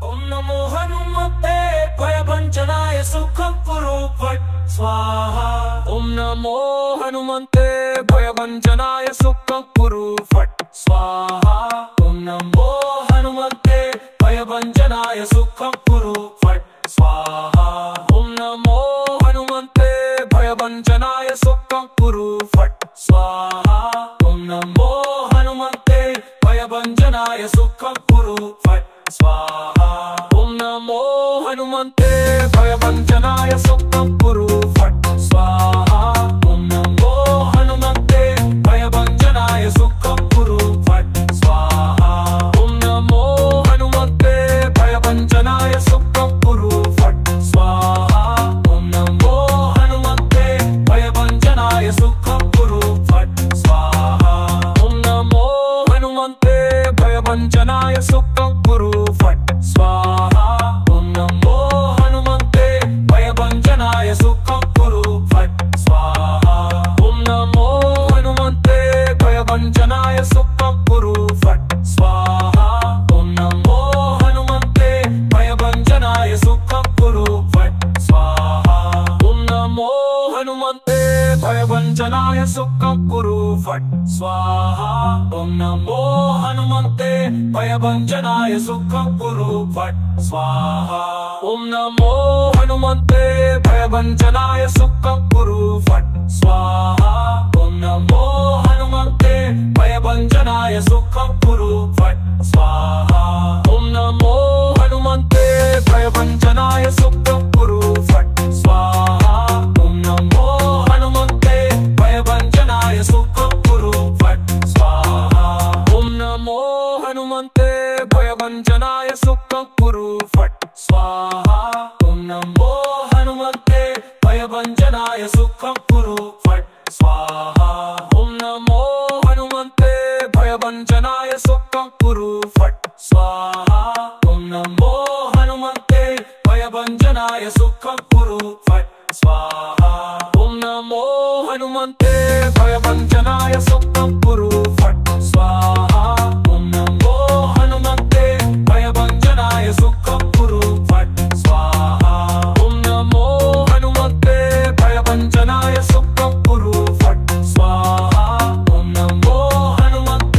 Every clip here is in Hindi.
ओम नमो हनुमते भयभंजनाय सुखं कुरु फट् स्वाहा। ओम नमो हनुमते भयभंजनाय सुखं कुरु फट् स्वाहा। ओम नमो हनुमते भयभंजनाय सुखं कुरु फट् स्वाहा। ओम नमो हनुमते भयभंजनाय सुखं कुरु फट् स्वाहा। ओम नमो हनुमते भयभंजनाय सुखं कुरु फट् स्वाहा। ओम नमो हनुमते भयभंजनाय सुखं कुरु फट् स्वाहा। ओम नमो हनुमते भयभंजनाय सुखं कुरु फट् स्वाहा। ओम नमो हनुमते भयभंजनाय सुखं कुरु फट् स्वाहा। ओम नमो हनुमते भयभंजनाय सुखं कुरु फट् स्वाहा। ओम नमो हनुमते भयभंजनाय सुखं कुरु फट् स्वाहा। ओम नमो हनुमते भयभंजनाय सुखं कुरु फट् स्वाहा। ओम नमो हनुमते भयभंजनाय सुखं कुरु फट् स्वाहा। ओम नमो हनुमते भयभंजनाय सुखं कुरु फट् स्वाहा। ओम नमो हनुमते भयभंजनाय सुखं कुरु फट् स्वाहा। ओम नमो हनुमते भयभंजनाय सुखं कुरु फट् स्वाहा। ओम नमो हनुमते भयभंजनाय सुखं कुरु फट् स्वाहा। ओम नमो हनुमते भयभंजनाय सुखं कुरु फट् स्वाहा। ओम नमो हनुमते भयभंजनाय सुखं कुरु फट् स्वाहा। ओम नमो हनुमते भयभंजनाय सुखं कुरु फट् स्वाहा। ओम नमो हनुमते भयभंजनाय सुखं कुरु फट् स्वाहा। ओम नमो हनुमते भयभंजनाय सुखं कुरु फट् स्वाहा। ओम नमो हनुमते भयभंजनाय सुखं कुरु फट् स्वाहा। ओम नमो हनुमते भयभंजनाय सुखं कुरु फट् स्वाहा। ओम नमो हनुमते भयभंजनाय सुखं कुरु फट् स्वाहा। ओम नमो हनुमते भयभंजनाय सुखं कुरु फट् स्वाहा। ओम नमो हनुमते भयभंजनाय सुखं कुरु फट् स्वाहा। ओम नमो हनुमते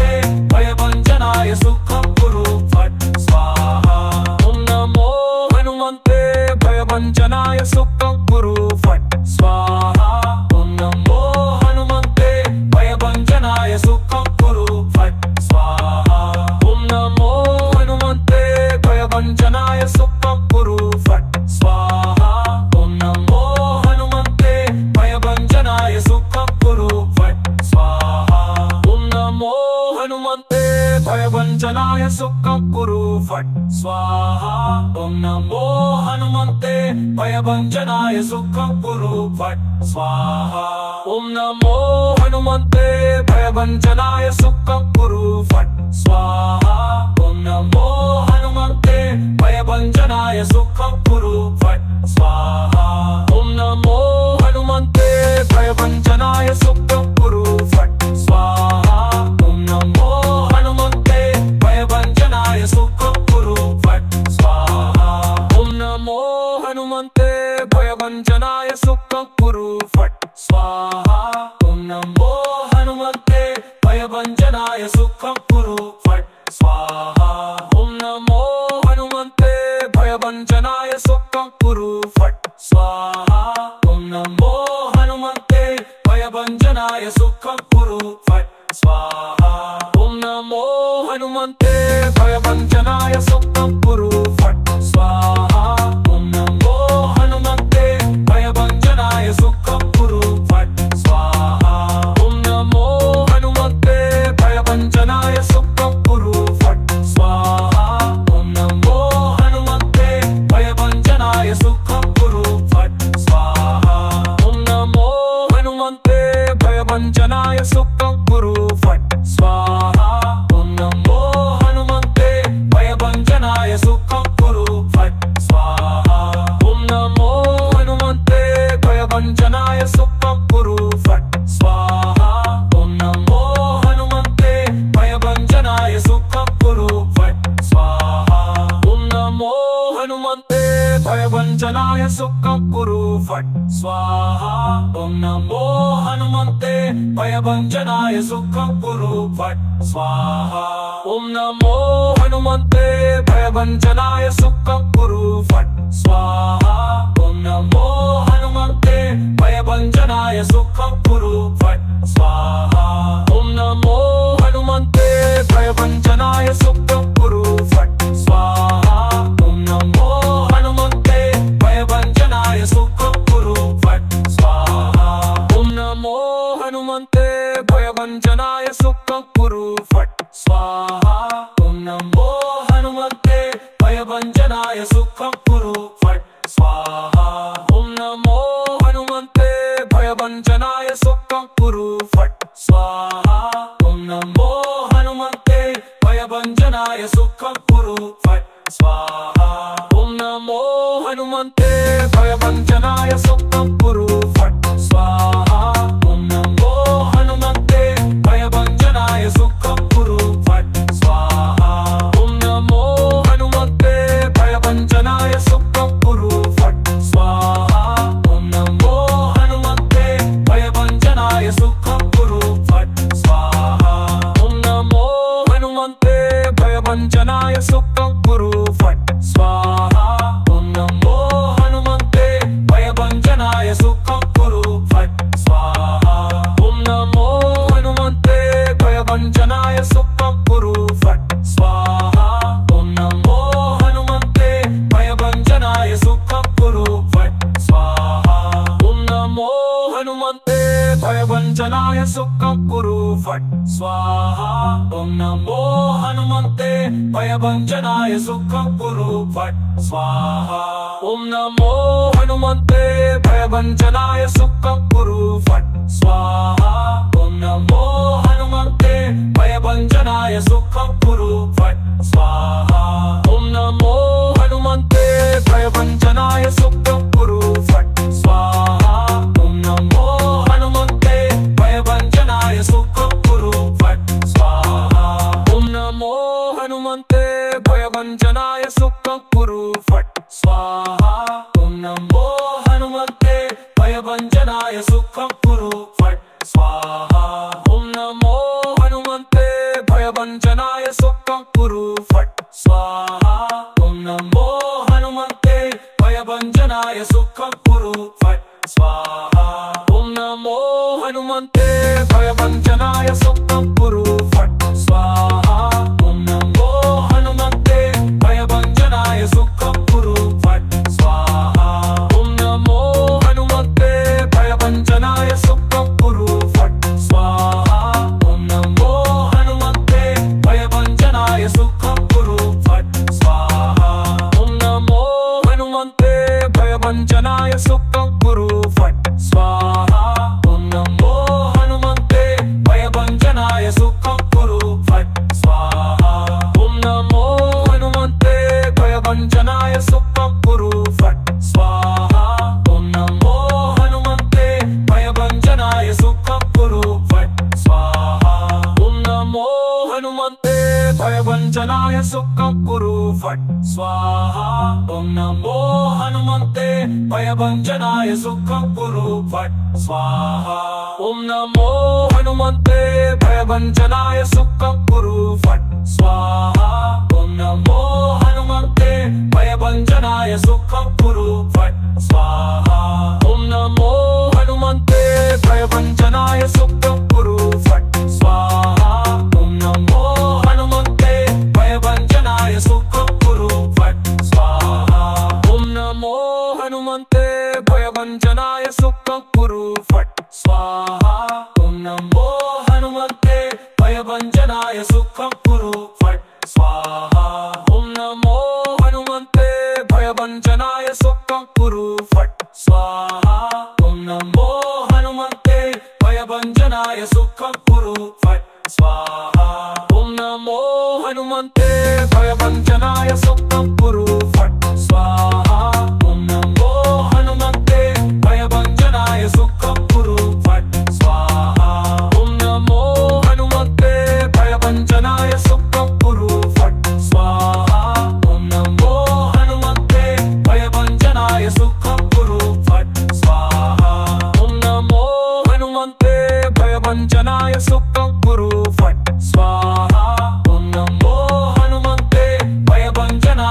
भयभंजनाय सुखं कुरु फट् स्वाहा। ओम नमो हनुमते भयभंजनाय सुखं कुरु फट् स्वाहा। ओम नमो हनुमते भयभंजनाय सुखं कुरु फट् स्वाहा। ओम नमो हनुमते भयभंजनाय सुखं कुरु फट् स्वाहा। ओम नमो हनुमते भयभंजनाय सुखं कुरु फट् स्वाहा। ओम नमो हनुमते भयभंजनाय सुखं कुरु फट् स्वाहा। ओम नमो हनुमते भयभंजनाय सुखं कुरु फट् स्वाहा। ओम नमो हनुमते भयभंजनाय सुखं कुरु फट् स्वाहा। ओम नमो हनुमते भयभंजनाय सुखं कुरु फट् स्वाहा। ओम नमो हनुमते भयभंजनाय सुखं कुरु फट् स्वाहा। ओम नमो हनुमते भयभंजनाय सुखं कुरु फट् स्वाहा। ओम नमो हनुमते भयभंजनाय सुखं कुरु फट् स्वाहा। ओम नमो हनुमते भयभंजनाय सुखं कुरु फट् स्वाहा। ओम नमो भयभञ्जनाय सुखं कुरु फट् स्वाहा। ॐ नमो हनुमते भयभञ्जनाय सुखं कुरु फट् स्वाहा। ॐ नमो हनुमते भयभञ्जनाय सुखं कुरु फट् स्वाहा। ॐ नमो हनुमते भयभञ्जनाय सुखं कुरु फट् स्वाहा। ॐ नमो हनुमते भयभञ्जनाय सुखं कुरु फट् स्वाहा। ॐ नमो हनुमते भयभञ्जनाय सुखं कुरु फट् स्वाहा। ॐ नमो हनुमते भयभञ्जनाय सुखं कुरु फट् स्वाहा। ॐ नमो हनुमते भयभञ्जनाय सुखं कुरु फट् स्वाहा। ॐ नमो हनुमते भयभञ्जनाय सुखं कुरु फट् स्वाहा। ॐ नमो हनुमते भयभञ्जनाय सुखं कुरु फट् स्वाहा। ॐ नमो हनुमते भयभञ्जनाय सुखं कुरु फट् स्वाहा। ॐ नमो हनुमते भयभञ्जनाय सुखं कुरु फट् स्वाहा। ॐ नमो हनुमते भयभञ्जनाय सुखं कुरु फट् स्वाहा। ॐ नमो हनुमते भयभञ्जनाय सुखं कुरु फट् स्वाहा। ॐ नमो हनुमते भयभञ्जनाय सुखं कुरु फट् स्वाहा। ॐ नमो हनुमते भयभञ्जनाय सुखं कुरु फट् स्वाहा। ॐ नमो हनुमते भयभञ्जनाय सुखं कुरु फट् स्वाहा। ॐ नमो हनुमते भयभञ्जनाय सुखं कुरु फट् स्वाहा। ॐ नमो हनुमते भयभञ्जनाय सुखं कुरु फट् स्वाहा। ॐ नमो हनुमते भयभञ्जनाय सुखं कुरु फट् स्वाहा। ॐ नमो हनुमते भयभञ्जनाय सुखं कुरु फट् स्वाहा। ॐ नमो हनुमते भयभञ्जनाय सुखं कुरु फट् स्वाहा। ॐ नमो हनुमते भयभञ्जनाय सुखं कुरु फट् स्वाहा। ॐ नमो हनुमते भयभञ्जनाय सुखं कुरु फट् स्वाहा। ॐ नमो हनुमते भयभञ्जनाय सुखं कुरु फट् स्वाहा। ॐ नमो हनुमते भयभञ्जनाय सुखं कुरु फट् स्वाहा। ॐ नमो हनुमते भयभञ्जनाय सुखं कुरु फट् स्वाहा। ॐ नमो हनुमते भयभञ्जनाय सुखं कुरु फट् स्वाहा। ॐ नमो हनुमते भयभञ्जनाय सुखं कुरु फट् स्वाहा। ॐ नमो हनुमते भयभञ्जनाय सुखं कुरु फट् स्वाहा। ॐ नमो हनुमते भयभञ्जनाय सुखं कुरु फट् स्वाहा। ॐ नमो हनुमते भयभञ्जनाय सुखं कुरु फट् स्वाहा। ॐ नमो हनुमते भयभञ्जनाय सुखं कुरु फट् स्वाहा। ॐ नमो हनुमते भयभञ्जनाय सुखं कुरु फट् स्वाहा। ॐ नमो हनुमते भयभञ्जनाय सुखं कुरु फट् स्वाहा। ॐ नमो हनुमते भयभञ्जनाय सुखं कुरु फट् स्वाहा। ॐ नमो हनुमते भयभञ्जनाय सुखं कुरु फट् स्वाहा। ॐ नमो हनुमते भयभञ्जनाय सुखं कुरु फट् स्वाहा। ॐ नमो हनुमते भयभञ्जनाय सुखं कुरु फट् स्वाहा। ॐ नमो हनुमते भयभञ्जनाय सुखं कुरु फट् स्वाहा। ॐ नमो हनुमते भयभञ्जनाय सुखं कुरु फट् स्वाहा। ॐ नमो हनुमते भयभञ्जनाय सुखं कुरु फट् स्वाहा। ॐ नमो हनुमते भयभञ्जनाय सुखं कुरु फट् स्वाहा। ॐ नमो हनुमते भयभञ्जनाय सुखं कुरु फट् स्वाहा। ॐ नमो हनुमते भयभञ्जनाय सुखं कुरु फट् स्वाहा। ॐ नमो हनुमते भयभञ्जनाय सुखं कुरु फट् स्वाहा। ॐ नमो हनुमते भयभञ्जनाय सुखं कुरु फट् स्वाहा। ॐ नमो हनुमते भयभञ्जनाय सुखं कुरु फट् स्वाहा। ॐ नमो हनुमते भयभञ्जनाय सुखं कुरु फट् स्वाहा। ॐ नमो हनुमते भयभञ्जनाय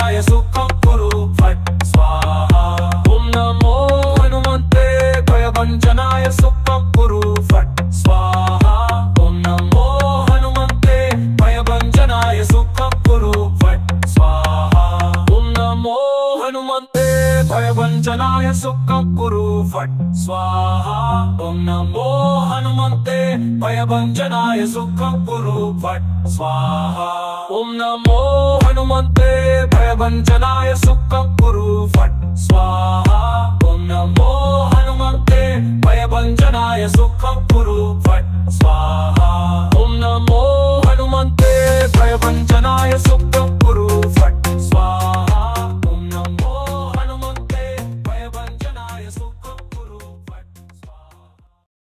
भयभञ्जनाय सुखं कुरु फट् स्वाहा। ॐ नमो हनुमते भयभञ्जनाय सुखं कुरु फट् स्वाहा। ॐ नमो हनुमते भयभञ्जनाय सुखं कुरु फट् स्वाहा। ॐ नमो हनुमते भयभञ्जनाय सुखं कुरु फट् स्वाहा। ॐ नमो हनुमते भयभञ्जनाय सुखं कुरु फट् स्वाहा। ॐ नमो हनुमते भयभञ्जनाय सुखं कुरु फट् स्वाहा।